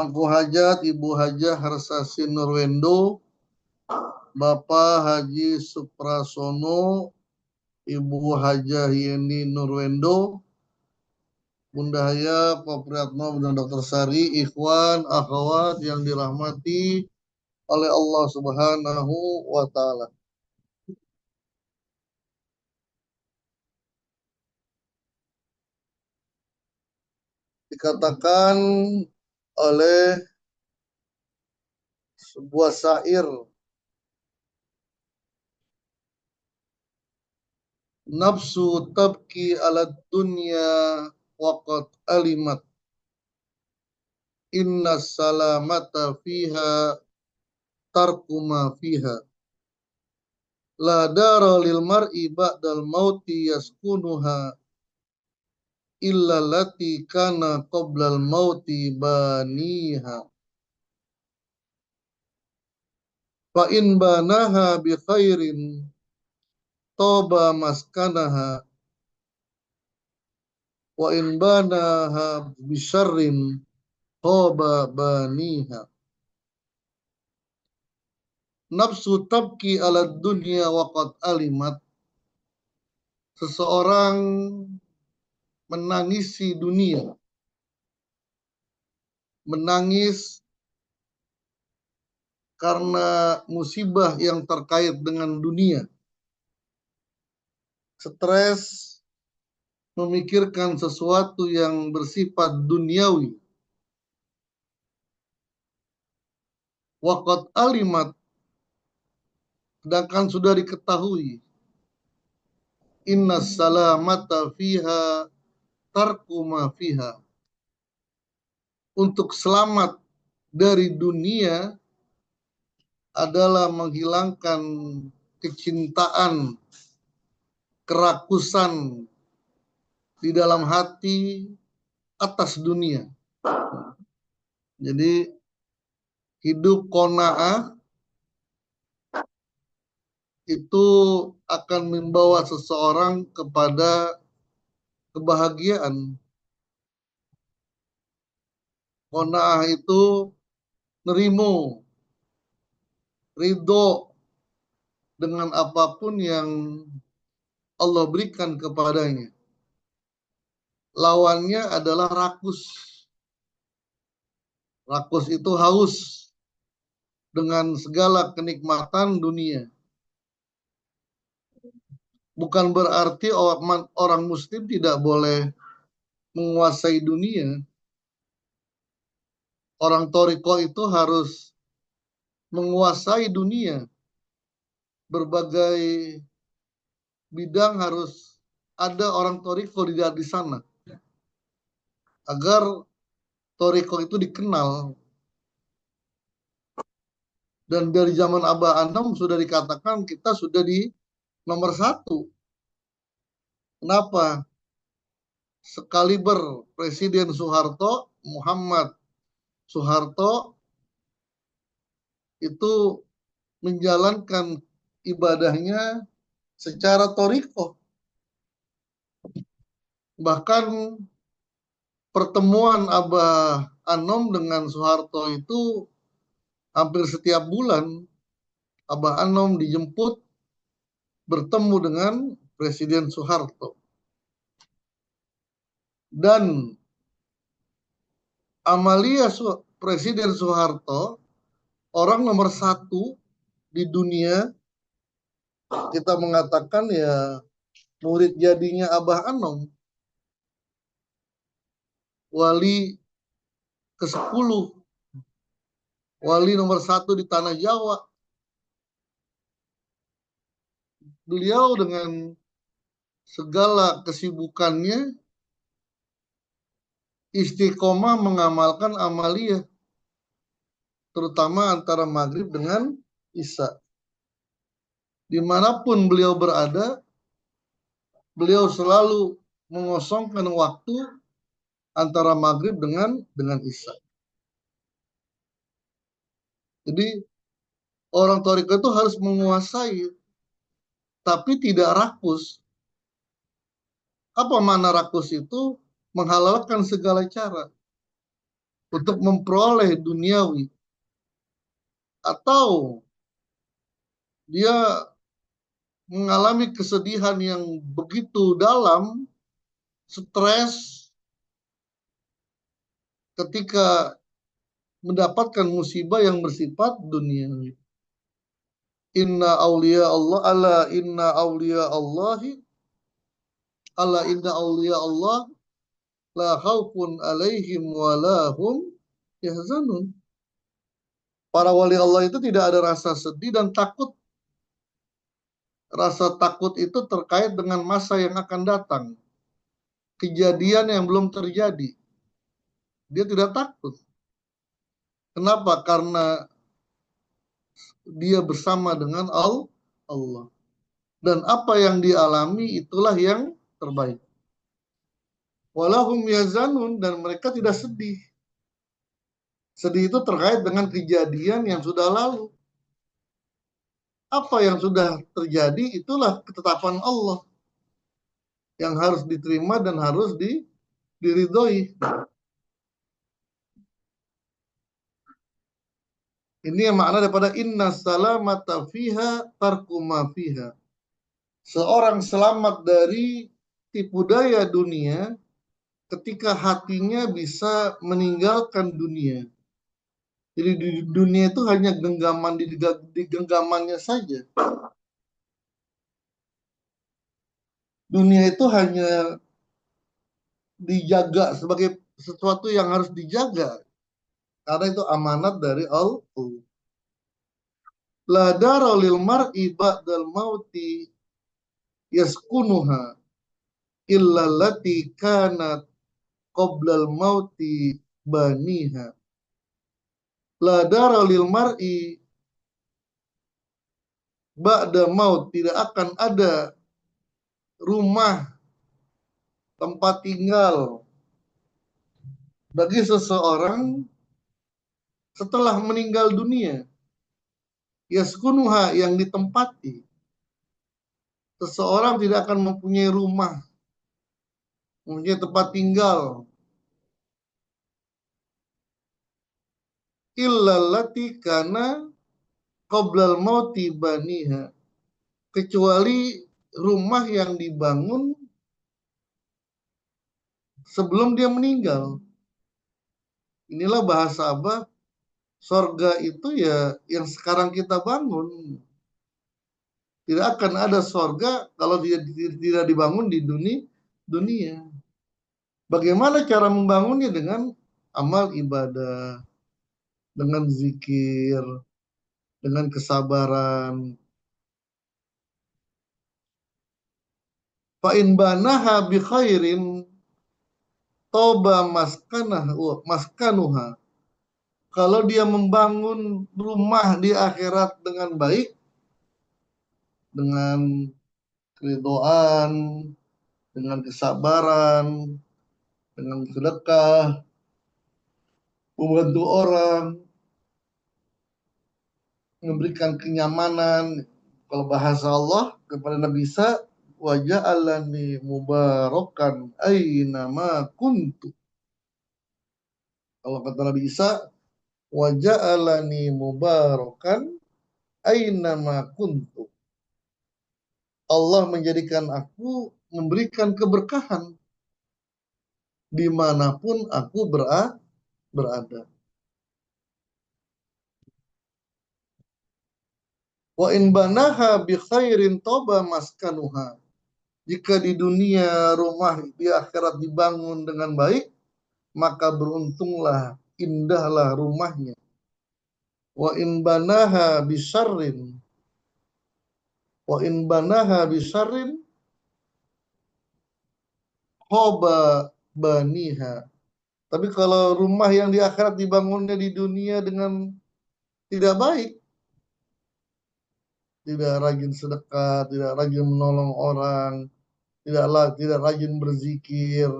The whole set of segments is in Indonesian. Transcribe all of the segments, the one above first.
Mangku Hajat, Ibu Hajah Harsasi Nurwendo, Bapak Haji Suprasono, Ibu Hajah Yeni Nurwendo, Bunda Haya, Pak Priyatno, Bunda Dr. Sari, ikhwan, akhwat yang dirahmati oleh Allah Subhanahu wa Ta'ala. Dikatakan oleh sebuah syair, nafsu tabki ala dunya waqad alimat inna salamata fiha tarkuma fiha la dara lil mar'i ba'dal mauti yaskunuha illa lati kana qoblal mauti baniha fa in banaha bi khairin toba maskanaha wa in banaha bi syarrin toba baniha. Nafsu tabki ala dunya waqad alimat. Seseorang menangisi dunia, menangis karena musibah yang terkait dengan dunia, stres, memikirkan sesuatu yang bersifat duniawi. Waqad alimat, sedangkan sudah diketahui, inna salamata fiha tarkuma fiha. Untuk selamat dari dunia adalah menghilangkan kecintaan, kerakusan di dalam hati atas dunia. Jadi hidup qanaah itu akan membawa seseorang kepada kebahagiaan. Qanaah itu nerimo, ridho dengan apapun yang Allah berikan kepadanya. Lawannya adalah rakus. Rakus itu haus dengan segala kenikmatan dunia. Bukan berarti orang muslim tidak boleh menguasai dunia. Orang toriko itu harus menguasai dunia. Berbagai bidang harus ada orang toriko di sana. Agar toriko itu dikenal. Dan dari zaman Abah Anam sudah dikatakan kita sudah di nomor 1. Kenapa? Sekaliber Presiden Soeharto, Muhammad Soeharto itu menjalankan ibadahnya secara toriko. Bahkan pertemuan Abah Anom dengan Soeharto itu hampir setiap bulan Abah Anom dijemput bertemu dengan Presiden Soeharto. Dan amalia Presiden Soeharto orang nomor 1 di dunia, kita mengatakan ya murid jadinya Abah Anom, wali ke-10, wali nomor 1 di tanah Jawa. Beliau dengan segala kesibukannya istiqomah mengamalkan amalia, terutama antara maghrib dengan isya. Dimanapun beliau berada, beliau selalu mengosongkan waktu antara maghrib dengan isya. Jadi orang thariqah itu harus menguasai, tapi tidak rakus. Apa makna rakus itu? Menghalalkan segala cara. untuk memperoleh duniawi, atau dia mengalami kesedihan yang begitu dalam, stres ketika mendapatkan musibah yang bersifat duniawi. Inna awliya Allah, ala inna awliya Allahi, ala inna awliya Allah la khaufun alaihim wa la hum yahzanun. Para wali Allah itu tidak ada rasa sedih dan takut. Rasa takut itu terkait dengan masa yang akan datang, kejadian yang belum terjadi. Dia tidak takut. Kenapa? Karena dia bersama dengan Allah. Dan apa yang dialami itulah yang terbaik. Walahum yazanun, dan mereka tidak sedih. Sedih itu terkait dengan kejadian yang sudah lalu. Apa yang sudah terjadi itulah ketetapan Allah yang harus diterima dan harus diridhoi. Ini yang makna daripada inna salamata fiha tarkuma fiha. Seorang selamat dari tipu daya dunia ketika hatinya bisa meninggalkan dunia. Jadi di dunia itu hanya genggaman di genggamannya saja. Dunia itu hanya dijaga sebagai sesuatu yang harus dijaga. Karena itu amanat dari Allah. La dara lil mar'i ba'dal mauti yaskunuha illa lati kanat qoblal mauti baniha. La dara lil mar'i ba'da maut, tidak akan ada rumah tempat tinggal bagi seseorang setelah meninggal dunia. Yaskunuha, yang ditempati. Seseorang tidak akan mempunyai rumah, mempunyai tempat tinggal, illa lati kana qoblal mauti baniha, kecuali rumah yang dibangun sebelum dia meninggal. Inilah bahasa apa? Sorga itu ya yang sekarang kita bangun. Tidak akan ada sorga kalau tidak dibangun di dunia. Bagaimana cara membangunnya? Dengan amal ibadah, dengan zikir, dengan kesabaran. Fa in banaha bi khairin toba maskanuha. Kalau dia membangun rumah di akhirat dengan baik, dengan keridoan, dengan kesabaran, dengan sedekah, membantu orang, memberikan kenyamanan. Kalau bahasa Allah kepada Nabi Isa, wajah alani mubarakan aina ma kuntu. Kalau kata Nabi Isa, wajah alani mubarakan aina ma kuntu. Allah menjadikan aku memberikan keberkahan dimanapun aku berada. Wa in banaha bi khairin toba maskanuha. Jika di dunia rumah di akhirat dibangun dengan baik, maka beruntunglah, indahlah rumahnya. Wa in banaha bisarrin, wa in banaha bisarrin hoba baniha. Tapi kalau rumah yang di akhirat dibangunnya di dunia dengan tidak baik, tidak rajin sedekah, tidak rajin menolong orang, tidak rajin berzikir,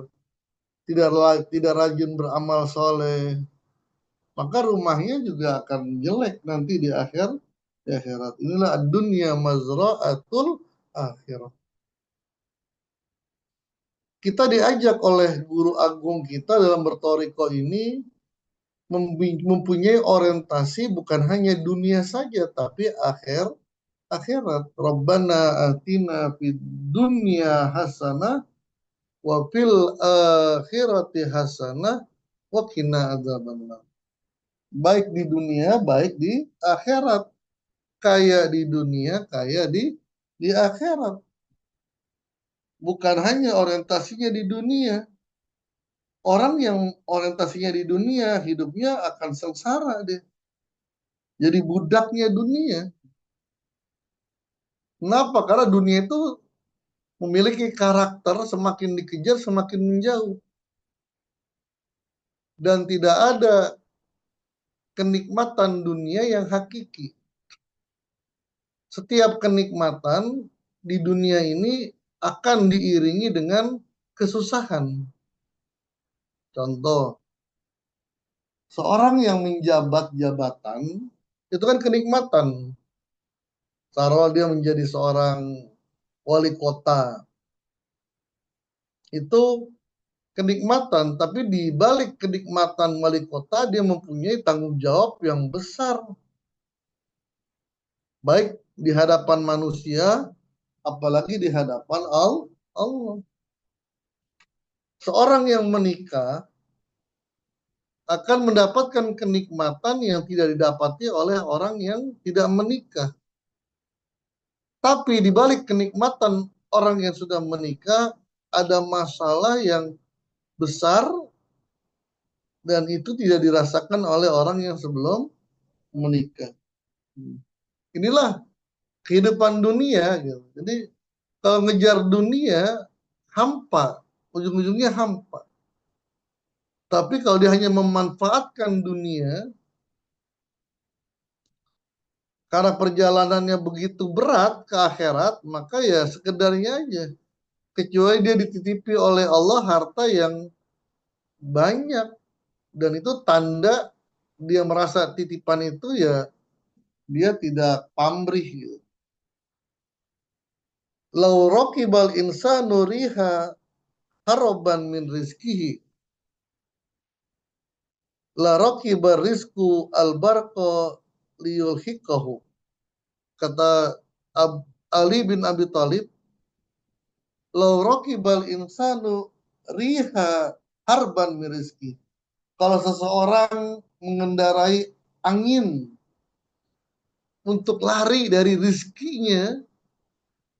tidak rajin beramal soleh, maka rumahnya juga akan jelek nanti di akhirat. Inilah dunia mazra'atul akhirat. Kita diajak oleh guru agung kita dalam bertoriko ini mempunyai orientasi bukan hanya dunia saja, tapi akhirat. Rabbana atina fid dunya hasanah wa fil akhirati hasanah wa qina adzabannar. Baik di dunia, baik di akhirat. Kaya di dunia, kaya di akhirat. Bukan hanya orientasinya di dunia. Orang yang orientasinya di dunia, hidupnya akan sengsara deh. Jadi budaknya dunia. Kenapa? Karena dunia itu memiliki karakter semakin dikejar semakin menjauh. Dan tidak ada kenikmatan dunia yang hakiki. Setiap kenikmatan di dunia ini akan diiringi dengan kesusahan. Contoh, seorang yang menjabat jabatan itu kan kenikmatan. Taruh dia menjadi seorang wali kota. Itu kenikmatan, tapi di balik kenikmatan wali kota dia mempunyai tanggung jawab yang besar. Baik di hadapan manusia, apalagi di hadapan Allah. Seorang yang menikah akan mendapatkan kenikmatan yang tidak didapati oleh orang yang tidak menikah. Tapi di balik kenikmatan orang yang sudah menikah, ada masalah yang besar dan itu tidak dirasakan oleh orang yang sebelum menikah. Inilah kehidupan dunia gitu. Jadi kalau ngejar dunia hampa, ujung-ujungnya hampa. Tapi kalau dia hanya memanfaatkan dunia karena perjalanannya begitu berat ke akhirat, maka ya sekedarnya aja. Kecuali dia dititipi oleh Allah harta yang banyak dan itu tanda dia merasa titipan itu ya dia tidak pamrih gitu. Lau raqibal insanu riha haraban min rizkihi la raqibar rizku albarqa liyulhiqahu. Kata Ali bin Abi Thalib, lau raqibal insanu riha harban min rizki. Kalau seseorang mengendarai angin untuk lari dari rizkinya,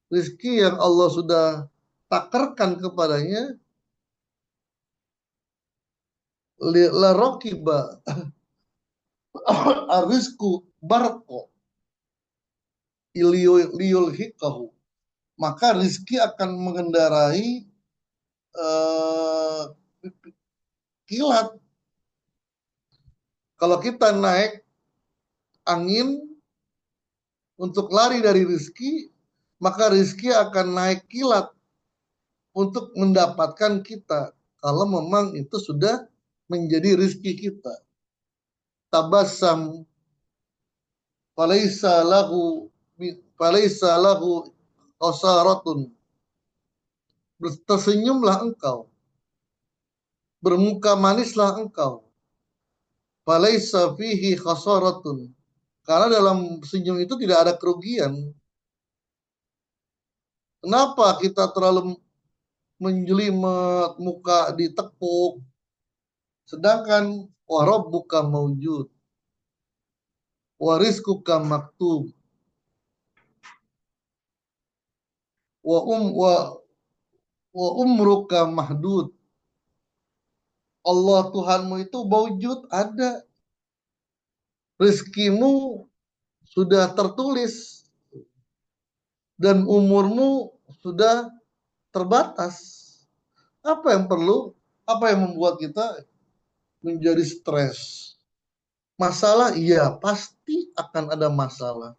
rizki yang Allah sudah takarkan kepadanya, la raqiba arizku barko liyul hikahu, maka rizki akan mengendarai uh, kilat. Kalau kita naik angin untuk lari dari rizki, maka rizki akan naik kilat untuk mendapatkan kita. Kalau memang itu sudah menjadi rizki kita. Tabassam falaisa lahu falaisa lahu qasaratun. Tersenyumlah engkau, bermuka manislah engkau. Falaisa fihi khasaratun. Karena dalam senyum itu tidak ada kerugian. Kenapa kita terlalu menjelimet, muka ditekuk, sedangkan wa rabbuka maujud, wa rizquka maktub, wa um wa wa umruka mahdud. Allah Tuhanmu itu maujud, ada. Rizkimu sudah tertulis dan umurmu sudah terbatas. Apa yang perlu? Apa yang membuat kita menjadi stres? Masalah, iya pasti akan ada masalah.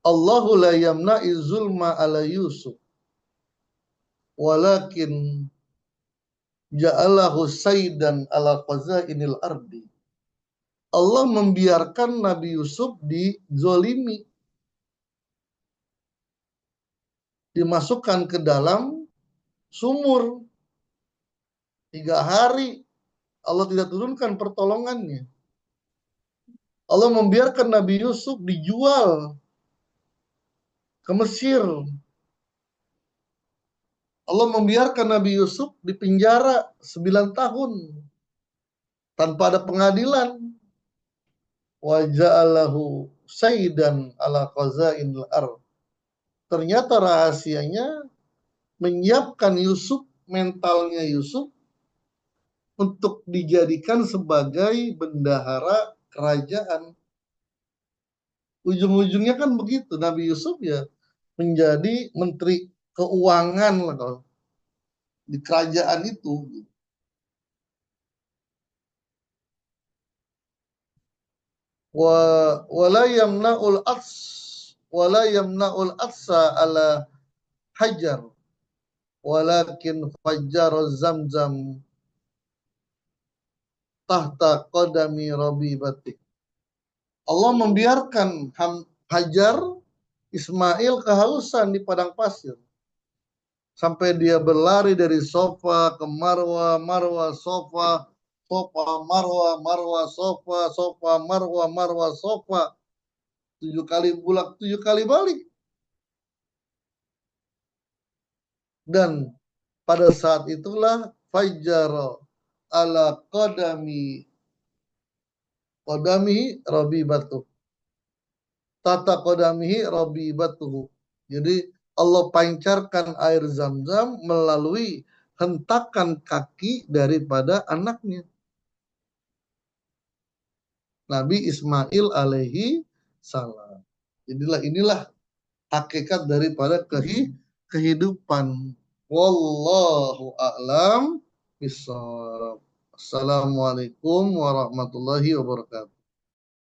Allahu la yamna'i zulma ala Yusuf, walakin ja'alahu saydan ala qazainil ardi. Allah membiarkan Nabi Yusuf dizolimi, dimasukkan ke dalam sumur 3 hari Allah tidak turunkan pertolongannya. Allah membiarkan Nabi Yusuf dijual ke Mesir. Allah membiarkan Nabi Yusuf di penjara 9 tahun tanpa ada pengadilan. Wa ja'alahu sayyidan ala qazainil ard. Ternyata rahasianya menyiapkan Yusuf, mentalnya Yusuf untuk dijadikan sebagai bendahara kerajaan. Ujung-ujungnya kan begitu. Nabi Yusuf ya menjadi menteri keuangan lah kalau di kerajaan itu. Wa wala yamna'ul ats wala yamna'ul atsa ala hajar walakin fajjar zamzam tahta qadami rabibati. Allah membiarkan Hajar Ismail kehausan di padang pasir sampai dia berlari dari sofa ke marwa, marwa sofa, sofa marwa, marwa sofa, sofa marwa, marwa sofa, 7 kali bulak 7 kali balik. Dan pada saat itulah fajar ala qadami Robi Batu, tata qadamihi Robi Batu. Jadi Allah pancarkan air zam-zam melalui hentakan kaki daripada anaknya Nabi Ismail alaihi salam. Inilah hakikat daripada kehidupan. Wallahu a'lam bishawab. Assalamualaikum warahmatullahi wabarakatuh.